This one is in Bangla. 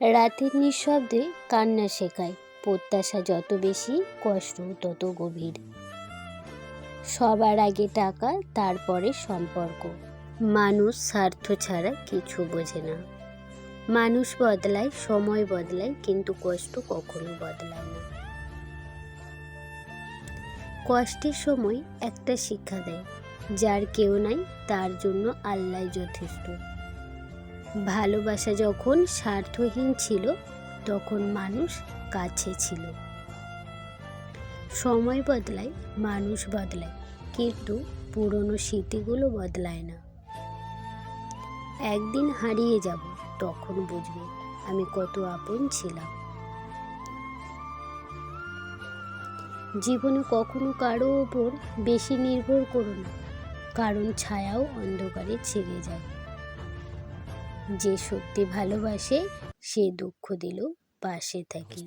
রাতের নিঃশব্দে কান্না শেখায়, প্রত্যাশা যত বেশি কষ্ট তত গভীর। সবার আগে টাকা, তারপরে সম্পর্ক। মানুষ স্বার্থ ছাড়া কিছু বোঝে না। মানুষ বদলায়, সময় বদলায়, কিন্তু কষ্ট কখনো বদলায় না। কষ্টের সময় একটা শিক্ষা দেয়, যার কেউ নাই তার জন্য আল্লাহ যথেষ্ট। ভালোবাসা যখন স্বার্থহীন ছিল, তখন মানুষ কাছে ছিল। সময় বদলায়, মানুষ বদলায়, কিন্তু পুরনো স্মৃতিগুলো বদলায় না। একদিন হারিয়ে যাব, তখন বুঝবে আমি কত আপন ছিলাম। জীবনে কখনো কারো ওপর বেশি নির্ভর করো না, কারণ ছায়াও অন্ধকারে ছেড়ে যায়। যে সত্যি ভালোবাসে সে দুঃখ দিলেও পাশে থাকে।